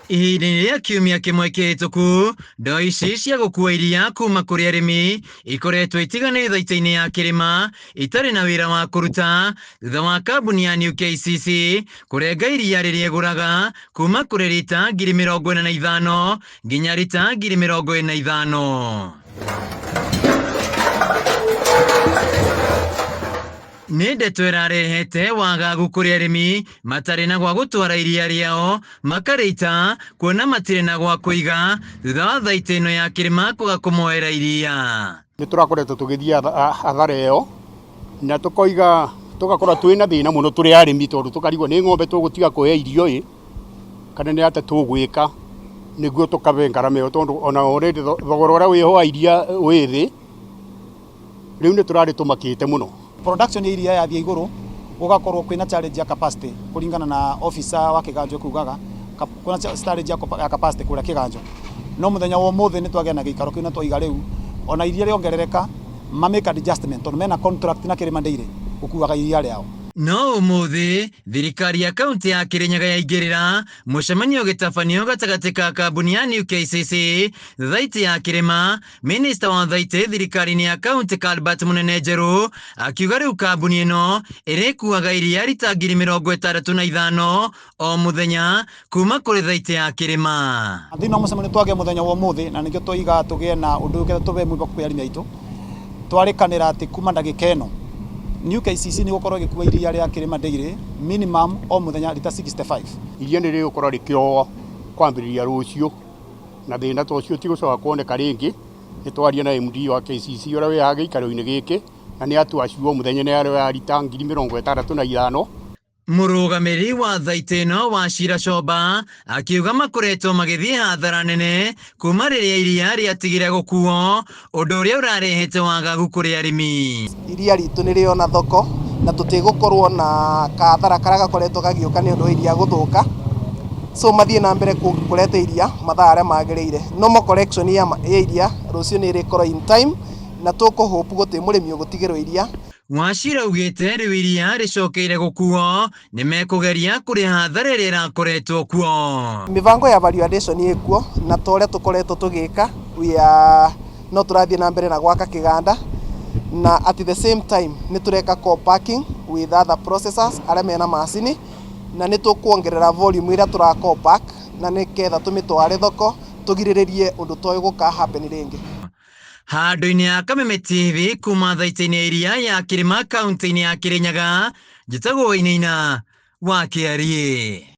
Ihinda-inĩ rĩa kiumia kĩmwe kĩhĩtũku, ndoo ici cia gũkua iria kuma kũrĩ arĩmi ikoretwo itiganĩte itainĩ ya kĩrĩma itarĩ na wĩra wa kũruta thutha wa kambuni ya New KCC kũrenga iria rĩrĩa ĩgũraga kuma kũrĩ rita 45,000 nginya rita 25,000. Nĩ ndeto ĩrarehete wagagu kũrĩ arĩmi matarĩ na gwa gũtwara iria rĩao makarĩita kuona matirĩ na gwa kũiga thutha wa thaitĩ ĩno ya kĩrĩma kwaga kũmoera iria. Nĩ tũrakoretwo tũgĩthiĩ hathara ĩyo na tũgakorwo twĩ na thĩna mũno tũrĩ arĩmi, tondũ tũkarigwo nĩ ng'ombe tũgũtiga kũhe irio kana nĩ atĩa tũgwĩka nĩguo tũkabe ngarama ĩyo, tondũ ona already thogora ũrĩa wĩho wa iria wĩ thĩ, rĩu nĩ tũrarĩ tũmakĩte mũno. Production ya iria yathie iguru gugakorwo kwina challenge ya capacity kuringana na officer wa kiganjo kugaga kuna challenge ya capacity kura kiganjo no muthenya wa mothe ni twagea na gikaro kina twiga riu ona iria riongerereka make adjustment on mena contract na Kĩrĩma Dairy ukuaga iria riao. No ũmũthĩ thirikari ya kaunti ya Kĩrĩnyaga yaingĩrĩra mũcemanio gĩtabanio gatagatĩ ka kambuni ya New KCC thaitĩ ya Kĩrĩma. Minista wa thaitĩ thirikari-inĩ ya kaunti Albert Mũnene Njerũ akiuga rĩu kambuni ĩno ĩrĩkuaga iria rita 65,000 o mũthenya kuma kũrĩ thaitĩ ya Kĩrĩma. Thĩinĩ wa mũcemanio twagĩa mũthenya wa ũmũthĩ na nĩkĩo tũiga tũgĩe na ũndũ ũkĩra tũbe mwĩboko kwa arĩmi aitũ twarĩkanĩra atĩ kuma ndagĩka ĩno New KCC ni gukorwo gikua iria rĩa Kĩrĩma Dairy minimum o muthenya lita 65. Iria nĩ rĩgũkorwo rĩkĩohwo kwambĩrĩria rũciũ na thĩna ta ũcio ti gũcoka kuoneka rĩngĩ. Nĩ twaria na MD wa KCC ũrĩa wĩhaga gĩikaro-inĩ gĩkĩ na nĩ atua acio mũthenya nĩ arĩa rita 65,000. Mũrũgamĩrĩri wa thaitĩ ĩno Wachira Coba akiuga makoretwo magĩthiĩ hathara nene kuma rĩrĩa iria rĩatigire gũkuo, ũndũ ũrĩa ũrarehete wagagu kũrĩ arĩmi. Iria ritũ nĩ rĩona thoko na tũtigũkorwo na kathara karĩa gakoretwo gagĩũka nĩ ũndũ wa iria gũthũka, so mathiĩ na mbere kũrete iria mathaa arĩa magĩrĩire. Normal collection ya iria rũciũ nĩ ĩrĩkorwo in time na tũkũhope gũtĩ mũrĩmi ũgũtigĩrwo iria. Wachira augĩte rĩu iria rĩcokeire gũkuo nĩ mekũgeria kũrĩha hathara ĩrĩa ĩrakoretwo kuo. Mĩbango ya valuation ĩkuo na torĩa tũkoretwo tũgĩka no tũrathiĩ na mbere na gwaka kĩganda na at the same time nĩ tũreka co-packing with other processors arĩa mena macini na nĩ tũkuongerera volume ĩrĩa tũra-co-pack na nĩgetha tũmĩtware thoko tũgirĩrĩrie ũndũ toĩ gũka happen rĩngĩ. Handũ-inĩ ya Kameme TV kuma thaitĩ-inĩ ya iria ya Kĩrĩma kaunti-inĩ ya Kĩrĩnyaga, njĩtagwo Wainaina wa Kĩarie.